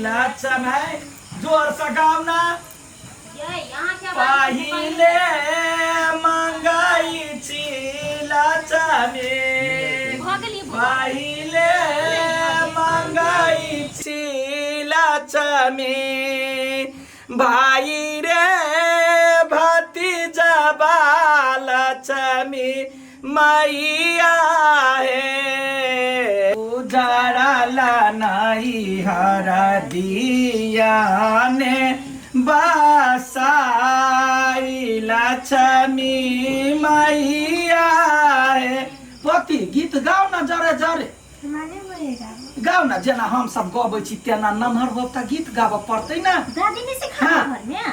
लक्षण है जोर से गावना पहिले मंगाई छी लक्ष्मी पहिले मंगाई छी लक्ष्मी भाई रे भतीजा लक्ष्मी मैया है उजाड़ा नहीं हरा दिया ने बसाई लक्ष्मी मैया है। पति गीत गाओ ना जरे जरे गाओ ना जेना हम सब गाबै छी तेना नमहर होता गीत गाबऽ पड़तै ना। दादी ने सिखाया घर में।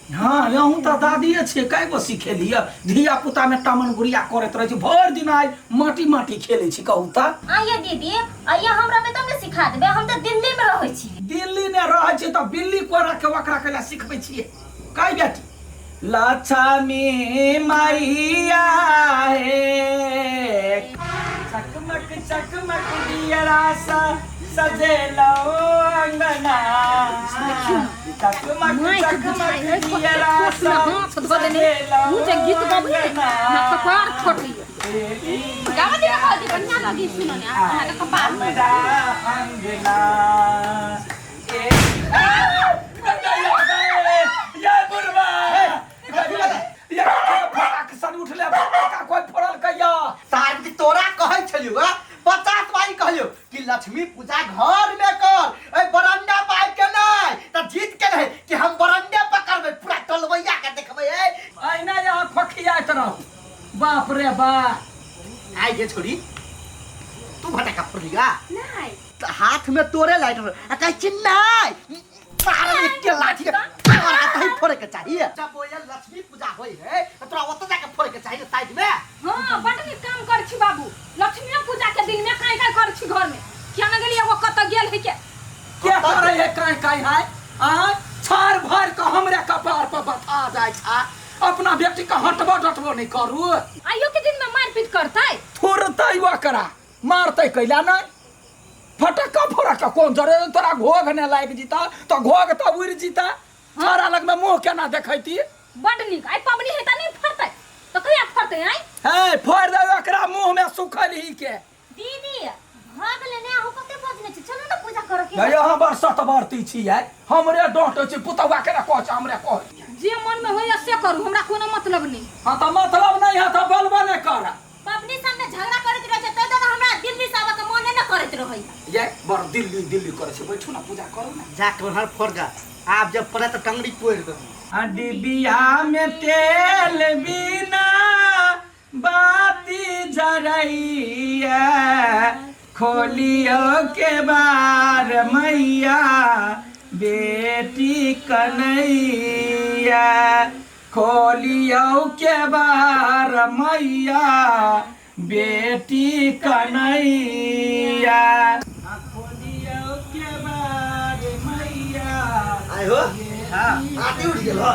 हाँ यहूँ तो दादिये छे कईगो सिखेलिए धिया पुता में टमन गुड़िया करत रहे छी भर दिन आई माटी माटी खेले छी कहू त आइए दीदी आइए हमरा में तब सिखा देबे हम तो दिल्ली में रहै छी। दिल्ली में रहै छी तो बिल्ली कोरा के वकरा के सिखबै छिए कई बेटी लक्ष्मी मैया हे चकमक चकमक दियरा सा सजेलो अंगना चकमक चकमक दियरा सा सजेलो मुझे गीत गाबे ना कपार फटी गावा दे खादी बढ़िया लगी सुनो ने आ कपार मेरा अंगना ये बुरबा ये फटाक सन उठले का कोई फोड़ल कहिया साहब की तोरा कहै छलियो 50 बारी कहलियो कि लक्ष्मी पूजा घर में कर ए बरंडा पाइप के नहीं त जीत के नहीं कि हम बरंडे पकड़बे पूरा टलवैया के देखबे ए आइना यहाँ खखियात रहो बाप रे बा आई जे छोड़ी तू भटका फोड़लीगा नहीं हाथ में तोरे लाइट आ कह चिन्नाई मार के लाठी के तोरा कहीं फोड़े के चाहिए जब वो ये लक्ष्मी पूजा होई है तो तोरा ओत जाके फोड़े के चाहिए साइड में। हां बड नीक काम कर छी बाबू लक्ष्मी पूजा के दिन में काई काई कर छी घर में क्या न गेलिए वो कत गेल है के क्या करे है काई है आ छार भर के हमरे कपार पर बता जाय छा अपना बेटी का हटबो डटबो नहीं करू आइयो के दिन में मारपीट करतै थोरतै वकरा मारतै कैला नहीं फटका फोड़का कौन जरे तोरा घोघ ने लाग जीता तो घोघ तो उड़ जीता छारा लग में मुंह केना देखैती बड नीक आई पबनी है त नहीं फरतै तो कहिया फरतै आई हे फोड़ दे ओकरा मुंह में सुखल ही के दीदी भाग लेने आहो कते बजने छी चलो ना पूजा करे के यहाँ बरसत बरती छियै हमरे डांटे छी पुतवा के कह छ हमरे कह जे मन में होय से करू हमरा कोनो मतलब नहीं। हां त मतलब नहीं है त बोलबो नहीं कर पबनी सामने झगड़ा करत रहे छ त हमरा दिल्ली से आवा के मन न करत रहै ये बर दिल्ली दिल्ली करे छ बैठू ना पूजा करू ना जाके हर फोड़गा आप जब पड़े तो टंगड़ी पोड़ दो डिबिया में तेल बिना बाती जरैया खोलियो के बार मैया बेटी कन्हैया खोलियो के बार मैया बेटी कन्हैया खोलियो के बार मैया आयो हां आती उठ गेल हो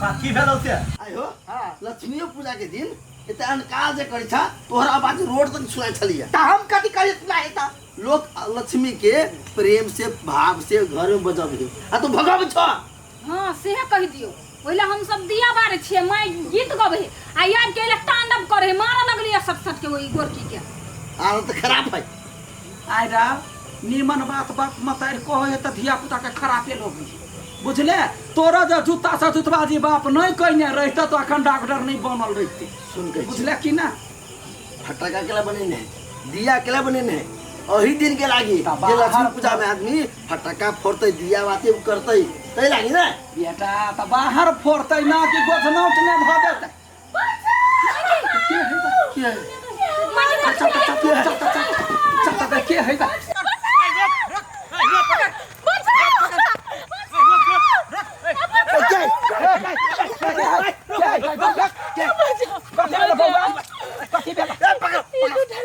काकी भेलो से आयो हां लक्ष्मी पूजा के दिन एते अनकाल जे करै छ तोहर आवाज रोड तक सुनाई छलिए त हम कथि करै सुनाई त लोग लक्ष्मी के प्रेम से भाव से घर में बजाबे आ तू भगाब छ हां सेहे कह दियो ओइला हम सब दिया बारे छिए माय गीत गबे आ याद के तांडव करे मारा लगलिए सट सट के ओई गोरकी के आ त खराब है आइरा निमन बात बात मतार कहे त धिया पुता के खराबे लोग बुझले तोरा जो जूता से जुतबाजी बाप नहीं कहने रहते तो अखन डॉक्टर नहीं बनल रहते सुन के बुझले कि ना फटाका केला बनेने दिया केला बनेने ओही दिन के लागी जे लक्ष्मी पूजा में आदमी फटाका फोड़ते दिया बाती करते तै लागी ना बेटा त बाहर फोड़ते ना कि गोझनौट ने भ देते के है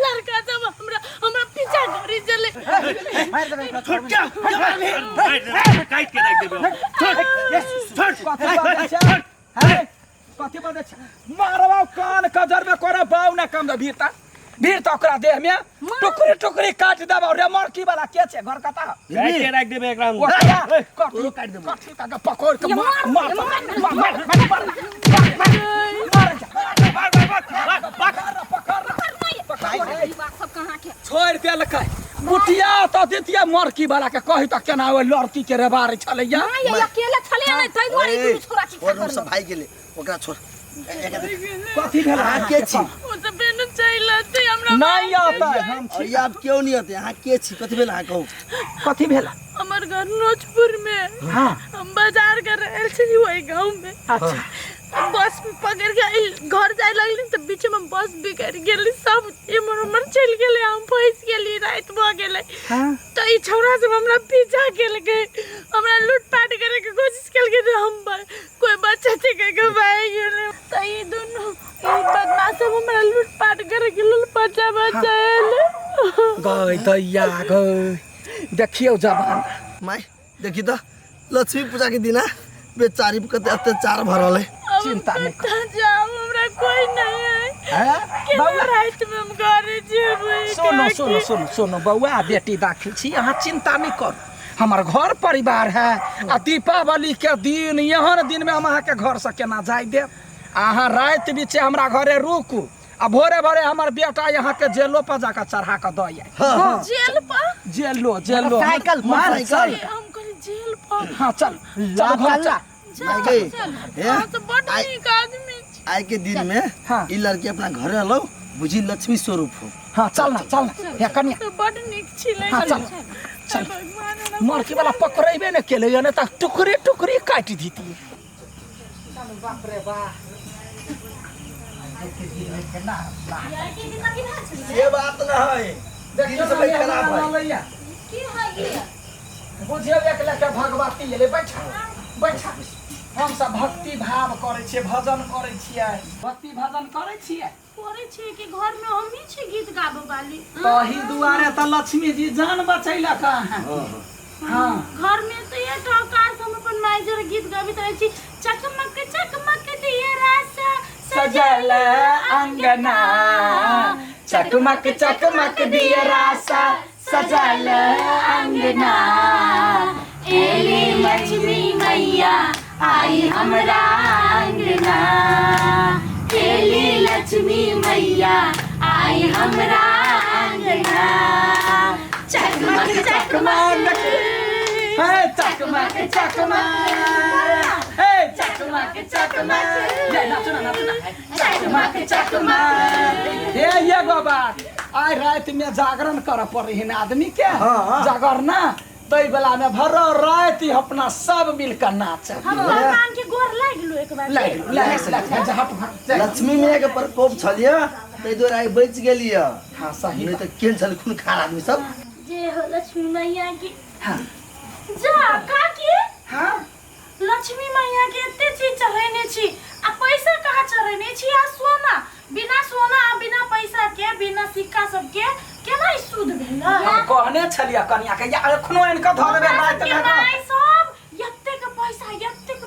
लड़का जब हमरा पीछा करी मार दे एकरा छोड़ क्या काट के रख देबो कथी बदे छ मारवा कान कजर में कोरा बाउ ना कम भीरता भीड़ तो ओकरा देह में टुकड़ी टुकड़ी काट देबो रे मरकी वाला के छे घर कता काट के रख देबे एकरा कथी काट देबो कथी का पकड़ के मार छोड़ देलकै बुटिया तो दितिया मरकी वाला के कहि त केना ओ लड़की के रेबार छलैया नहीं अकेले छले नहीं तै दुआरे दुनु छोरा की और सब भाई गेले ओकरा छोड़ कथी भेल अहाँ के छी वो तो बेनु चाहिए हमरा नहीं आता हम और ये आप क्यों नहीं आते अहाँ के छी कथी भेल अहाँ कहू कथी भेल हमर घर नोचपुर में हां हम बाजार कर रहल छी वही गांव में अच्छा बस पकड़ के घर जाए लगली तो बीच में बस बिगड़ गेली सब इमर उमर चल गेले हम फंस गेली रात भ गेले हां तो ई छौरा सब हमरा पीछा केल के हमरा लूटपाट करे के कोशिश केल के हम कोई बच्चा थे के भाई गेले तो ई दोनों ई बदमाश सब हमरा लूटपाट करे के लेल बच्चा एले गई दैया गई देखियो जबान माई देखी तो लक्ष्मी पूजा के दिन बेचारी पे कते अत्याचार भरल है चिंता नहीं कर जाओ हमरा कोई नहीं है हैं बाबा रात में हम घरे जेबै सुनो बउआ बेटी दाखिल छी अहाँ चिंता नहीं कर हमार घर परिवार है आ दीपावली के दिन यहन दिन में हम अहाँ के घर से केना जाय देब अहाँ रात बीचे हमरा घरे रुकू आ भोरे भोरे हमार बेटा यहाँ के जेलो पर जाकर चढ़ा के दो जेल पर जेलो साइकिल मार साइकिल हम कहली जेल पर हाँ चल चल हाँ तो बड़ नीक आदमी छी। आज के दिन में हाँ। ई लड़की अपना घरे लो बुझी लक्ष्मी स्वरूप हो हाँ चल ना या कन्या तो बड़ नीक छिलै हाँ चल चल मरकी वाला पकड़ेबे न केले न त टुकड़ी टुकड़ी काट दीती बाप रे बाप ये बात ना है देखियो सब खराब है की है ये बुझियो एक लेके भगवती ले बैठा हम सब भक्ति भाव करे छियै भजन करे छियै भक्ति भजन करे छियै करे छी कि घर में हम ही छी गीत गाबे वाली तही दुआरे त लक्ष्मी जी जान बचैला का हां घर में तो ये टोकार हम अपन माय जरे गीत गाबैत रहै छी चकमक चकमक दिए रासा सजल अंगना चकमक चकमक दिए रासा सजल अंगना एली लक्ष्मी मैया आई हमरा अंगना एली लक्ष्मी मैया आई हमरा अंगना चकमक चकमक हे चकमक चकमक हे चकमक चकमक ये नाचना चकमक चकमक हे ये बाबा आइ रात में जागरण कर पड़े है आदमी के जागरना तई बेला में भर रात अपना सब मिलकर नाच हम भगवान के गोर लाग लो एक बार लक्ष्मी मैया के प्रकोप छलिया तै दुआरे आई बच गेलिया हां सही नहीं तो केन छल खून खार आदमी सब जे हो लक्ष्मी मैया की हां जा काकी हां लक्ष्मी मैया के एते चीज चढ़ेने छी आ पैसा कहाँ चढ़ेने छी आ सोना आ बिना पैसा के बिना सिक्का सब के केना ई सूद भेल हम कहने छलिया कन्या के या एखनो इनका धर देबे रात में भाई सब यत्ते के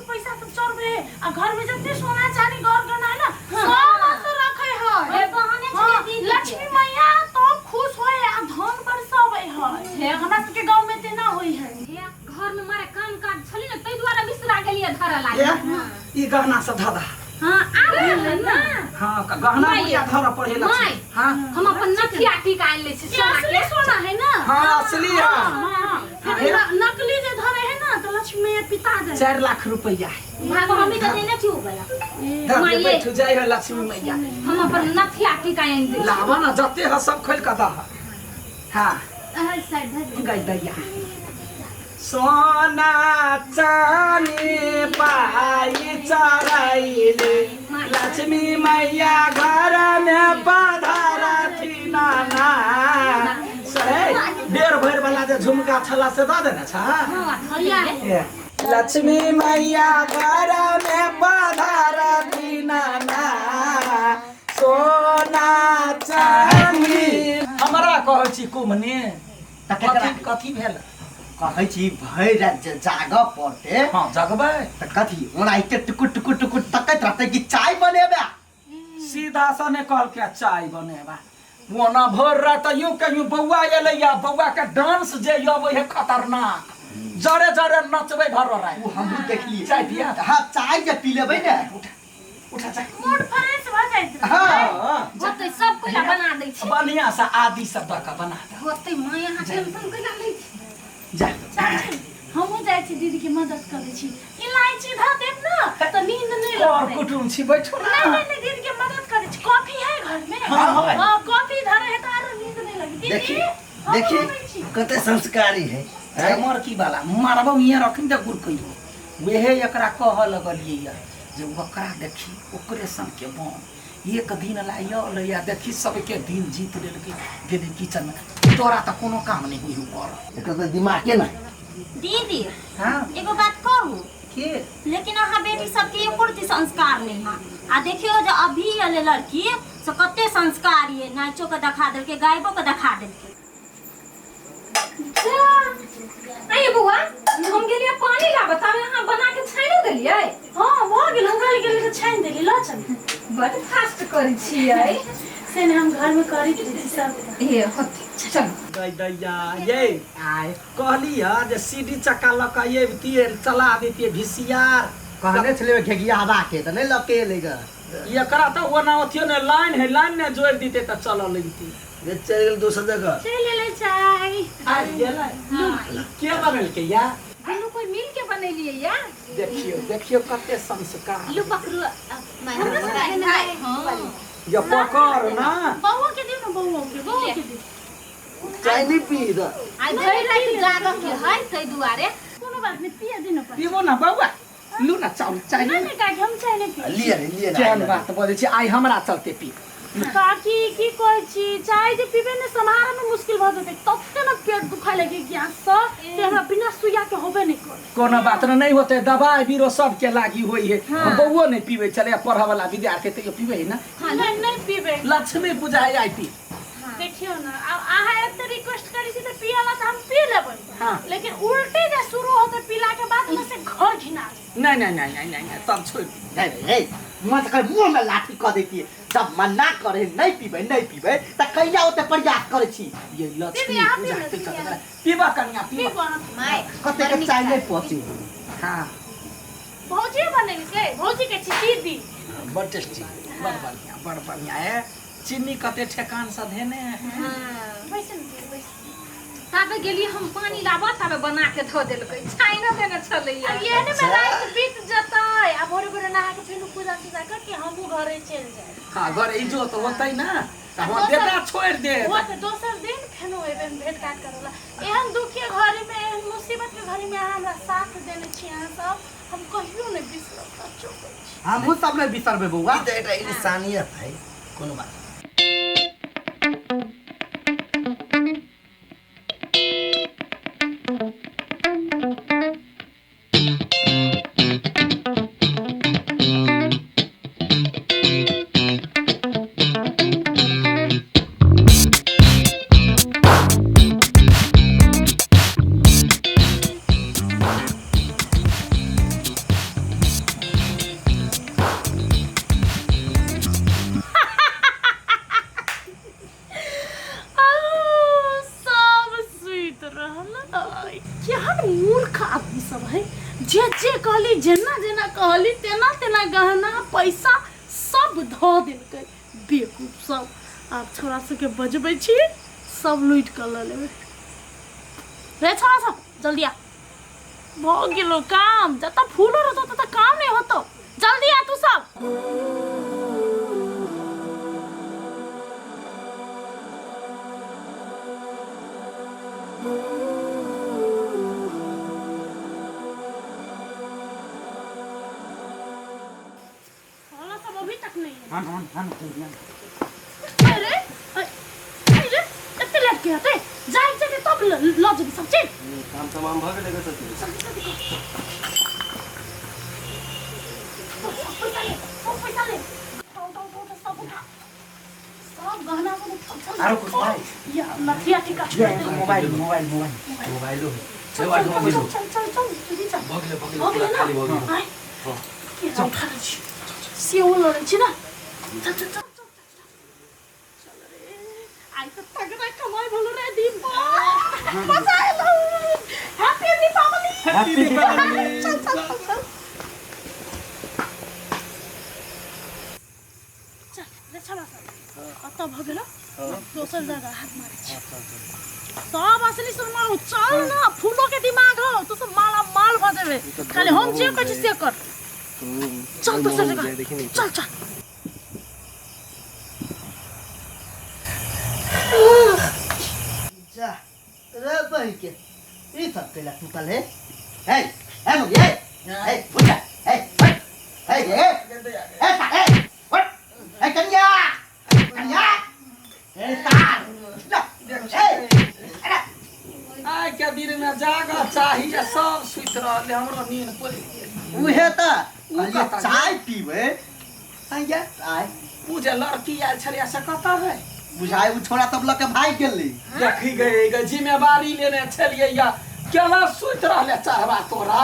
पैसा सब चढ़बे आ घर में जत्ते सोना चांदी गौर करना है ना सब अंदर रखे है ए बहाने छले दी लक्ष्मी मैया तो खुश होए आ धन बरसावे है हमरा सब के गांव में तेना होई है घर में मारे काम काज छली न तै दुआरे बिसरा गेलिए धरे लागे ई गहना से धदा हां आ ना हां गहना मुझे धर पड़े लक्ष्मी हां हम अपन नथिया टीका आन ले छी असली सोना है ना हां असली है फिर नकली जे धरे है ना तो लक्ष्मी मैया पिता दे 4 लाख रुपया भाग हम ही देने छी उ वाला धर बैठ जाए है लक्ष्मी मैया हम अपन नथिया टीका आन दे लावा ना जते है सब खोल के दा हां साइड गई दैया सोना चानी पाई चराइले लक्ष्मी मैया घर में पधारती नाना सहे डेढ़ भर वाला जे झुमका छला से द देना छ हरिया लक्ष्मी मैया घर में पधारती नाना सोना चानी हमरा कहै छी कुमनी कथी कथी भेल कहै छी भरि रात जागऽ पड़ते हाँ जगबै त कथी ओनाहिते टुकुर टुकुर टुकुर तकैत रहतै कि चाय बनेबे सीधा सा ने कहल के चाय बनेबा मोना भर रात यूं के यूं बौआ एलैया बौआ के डांस जे अबै है खतरनाक जरे जरे नचबै भर रात वो हमहू देखलिए चाय पिया हाँ चाय जे पी लेबै ने उठा चाय मूड फ्रेश भ जाइत हाँ होतै सब कोइला बना दै छी बढ़िया सा आदि सब दऽ के बना दे होतै माँ यहाँ टेंशन कोइला लै छी जा चाची हमहू जाइ छी दीदी के मदद करै छी इलायची ध देब न त नींद नहीं और लगतै कुटुम छी बैठो ना नहीं दीदी के मदद करै छी कॉफी है घर में हाँ, है। हाँ कॉफी धरे है त आरो नींद नहीं लगी दीदी देखिए हम देखिए आबै छी। कते संस्कारी है हमर की वाला मारबो हियां रखिन त गुर कहियो वेहे एकरा कह लगलिए या जे ओकरा देखी ओकरे सन के बन एक दिन लाया देखी सबके दिन जीत लेलकै गेली किचन में तोरा त कोनो काम नहीं हुई कर एकर त दिमागे ना दीदी हां एगो बात कहूँ के लेकिन अहाँ बेटी सबके एको रति संस्कार नहीं है आ देखियो जे अभी अले लड़की से कते संस्कारी है नाचो के दिखा देलके गायबो के दिखा देलके आइए बुआ हम गेलिए पानी ला बतावे यहाँ बना के छानि देलिए हाँ भ गेल हम गाड़ी गेली त छानि देली ल चल बड़ फास्ट करै छियै से ने हम घर में करी दीदी सब ए होतै चल दैया ये आय कहली है जे सीडी चक्का लक ये तीर चला देतिए भिसियार कहने छले घेगिया हवा के त नहीं लके लेगा एकरा त ओना अथियो ने लाइन है लाइन ने जोड़ दीते त चल लगती ये चल गेल दोसर जगह चल ले चाय आ गेलै के बनल के या दुनू कोई मिल के बनेलिए या देखियो देखियो कते संस्कार लू पकड़ू ये पकड़ ना बउआ के दियो न बउआ के दियो चाय नहीं पी इधर आई भरि रात जागह के है तै दुआरे कोनो बात नहीं पिया दिन पर पीबो ना बउआ लू ना चाउर चाहिए नहीं काकी हम चाय नहीं पिया लिए केहन ना बात बोले छी आई हमरा चलते पी काकी की कहै छी चाय जे पीबे ने समारा में मुश्किल भ जेतै तते न पेट दुखाय लगे गैस से ते हमरा बिना सुइया के होबे नहीं कर कोनो बात नहीं होते दवाई बीरो सब के लागी होई है बउओ नहीं पीबे चले पढ़े वाला विद्यार्थी त पीबे है ना नहीं नहीं पीबे लक्ष्मी पूजा है आई पी देखियो ना अब आहा एते रिक्वेस्ट करी छी त पियाला त हम पी लेबै हाँ। लेकिन उल्टे जे शुरू होते पीला के बाद में से घर घिना नहीं तब छोड़ हे मैं तो मुंह में लाठी क देती जब मना करे नहीं पीबे त कहिया ओते प्रयास करे छी ये लक्ष्मी दीदी, आप पूजा पी लो, के दीदी, चलते पीबा कन्या पी पीबा माय कते के चाय नहीं पहुंची हां भौजी बनेली के भौजी के छी दीदी बड़ टेस्टी बड़ बढ़िया है चीनी कते ठेकान से देने वैसे ताबे गेलिए हम पानी लाबा ताबे बना के धो देलकै छाइनो देने छलैया अब ये ने में रात बीत जतै अब भोरे भोरे नहा के फिर पूजा पूजा करके हमहू घरे चल जाए हां घर इज्जत होतै ना त हम बेटा छोड़ दे वो तो दोसर दिन फेनो एबे भेंट घाट करला एहन दुख के घड़ी में एहन मुसीबत के घड़ी में हमरा साथ देने छी अहाँ सब हम कहियो नहीं बिसरब चुप हमहू सब ने बिसरबे बउआ ई त एकटा इंसानियत है कोनो बात जे कहली जेना जेना कहली तेना तेना गहना पैसा सब धो देलकै बेवकूफ सब आप छोरा सबके बजबै छी सब लूट कर ल लेबै रे छोरा सब जल्दी आ भ गेलो काम जत फूलो रहतो तत काम नहीं होतो जल्दी आ तू सब वाला सब अभी तक नहीं है अरे अरे एते लेट के हते जाई जे तब ल जबी सब चीज काम तमाम भ गेलै गो पैसा ले पैसा ले सब उठा सब सब गहना सब आरो कुछ भाई या नथिया टिका मोबाइल मोबाइलो चल जल्दी चल भगले खाली भगले आइ के जाऊ खाली छी सेउ लरे छी ना चल रे आई त तगड़ा कमाई भलो रे दीपा मजा आइलो हैप्पी दीपावली चल ले चला अत भगेलो दोसर जगह हाथ मारे छी सब असली सुरमा चल ना फूलों के दिमाग हो तो सब माला माल बजेबे खाली हम जे कछ से कर चल दोसर जगह चल चल जा रे भाई के ई सब केला टूटल है हे नो ये हे फुटा हे कन्या हे तार आइ के दिन में जागा चाहिए सब सुत रहले हमरो नींद पड़ि गेल उहे त कहलिए चाय पीबे संगे चाय मुझे लड़की आयल छलिया से कता है बुझाई उ छोरा तब लके भाई गेली देखी गए जिम्मेवारी लेने छलिए या केना सुत रहले चाहबा तोरा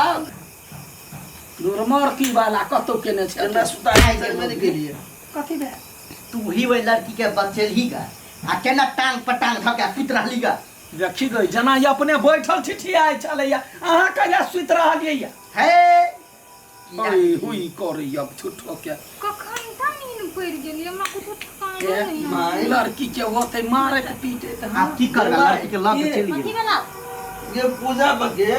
दुर्मर्की वाला कतो केने छल ना सुता आई जे मैंने गेलिए कथी बे तू ही वही लड़की के बचेलही का आ केना टांग पटांग धके सुत रहली का देखी गई जना ये अपने बैठल ठिठियाइ छलैया अहाँ कहिया सुत रहलियै या हे ओइ हुई करे अब छुटो के कखन त नींद पड़ि गेली हमरा कुछो ठिकाना नहीं है माय लड़की के होते मारे के पीटे त आप की करबे लड़की के लग चली कथी गेल भेला ये पूजा बके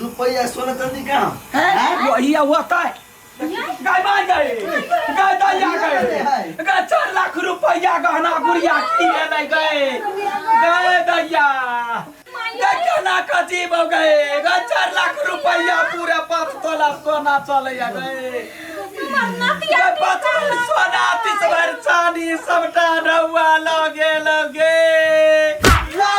रुपया सोना चांदी कहाँ है वही होता है गाय मान गए गाय दैया गए गाय 4 लाख रुपया गहना गुड़िया किए नहीं गए गाय दैया गाय का जीव हो गए गाय 4 लाख रुपया पूरे 5 तोला सोना चले गए सोना 30 भर चांदी सबटा रहुआ लगे लो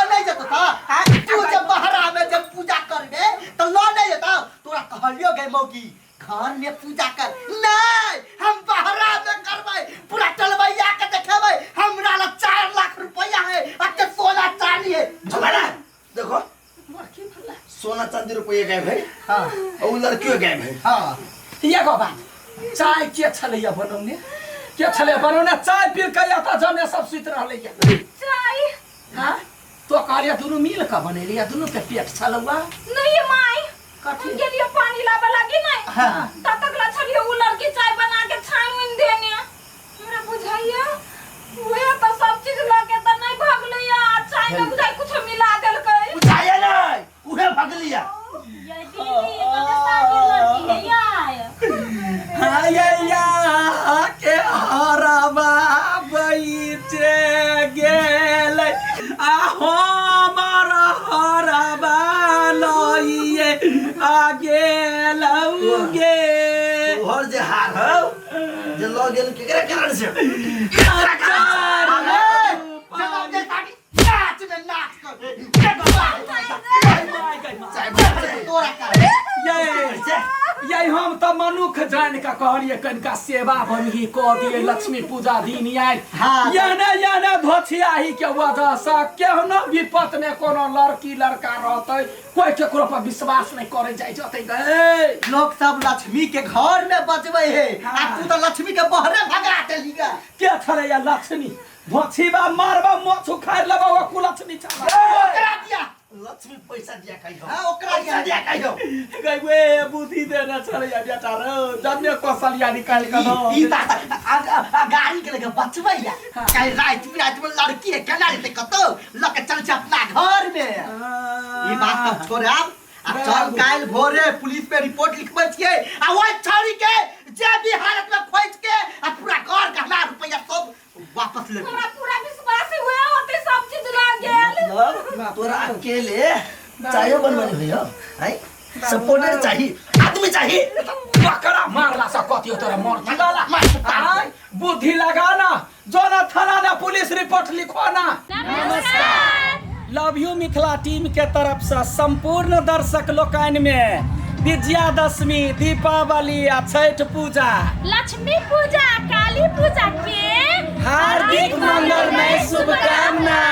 नहीं जतो था तू जब बहरा में जब पूजा करबे तो लो नहीं जतो तोरा कहलियो गए मौकी घर में पूजा कर नहीं हम बहरा में करबै पूरा टलबैया के देखेबै हमरा ला 4 लाख रुपया है अते सोना चांदी है झमेला देखो सोना चांदी रुपया गायब है हां और लड़कियों गायब है हां ये गो बात चाय के छलैया बनौने के छले बनौने चाय पी के या त जने सब सुत रहलैया चाय हां तो कहलिया दुनु मिल के बनेलिया दुनु के पेट छलौआ नहीं माई कथी के लिए पानी लाबे लगी नहीं हां तब तक ला छलिए उ लड़की चाय बना के छान देने हमरा बुझाइए वे तो सब चीज लगे त नहीं भागलैया चाय में बुझाइ कुछ मिला देलकै बुझाया नहीं उहे भगलिया ये दीदी कते सारी लड़की है यार हायया के हरबा बैठे गेल आ हमर हरबा लइए आ गेलौगे और जे हार हो जे लो गेल केकरा कारण से जब दे ताकी नाच में नाच कर तोरा का ये हम तो मनुख जान का कहलिए कनिका सेवा बनगी क दिए लक्ष्मी पूजा दिन आइ याने धोछियाही के वजह से केहनो विपत में कोनो लड़की लड़का रहते कोई केकरो पर विश्वास नहीं करे जाय जते गए लोग सब लक्ष्मी के घर में बजबै है आ तू तो लक्ष्मी के बहरे भगा देली का के छले या लक्ष्मी धोछीबा मारबा मोछ उखाड़ लेबा ओ कुलक्ष्मी छला ओकरा दिया लक्ष्मी पैसा दिया कही हो हां ओकरा दिया कही हो गए वे बुद्धि देना छले या बेटा रे जन्ने कौशल्या निकाल के दो ई गाड़ी के लगे बचबै या काहे रात में लड़की है केना रे कतो लके चल जा अपना घर में ई बात तब छोड़ अब चल काल भोरे पुलिस पे रिपोर्ट लिखबै छियै आ ओइ छौरी के जे भी हालत में खोज के आ पूरा घर गहना रुपया सब वापस ले हमरा पूरा विश्वास हुए होते सब चीज लाग गेल तोरा अकेले चायो बनवानी हुई हो है सपोर्टर चाहिए आदमी चाहिए बकरा मारला सा कतियो तोरा मर गला आय बुद्धि लगाना जो ना थाना ना पुलिस रिपोर्ट लिखो ना नमस्कार लव यू मिथिला टीम के तरफ से संपूर्ण दर्शक लोकनि में विजयादशमी दीपावली आ छठ पूजा लक्ष्मी पूजा काली काली पूजा के हार्दिक मंगलमय शुभकामना।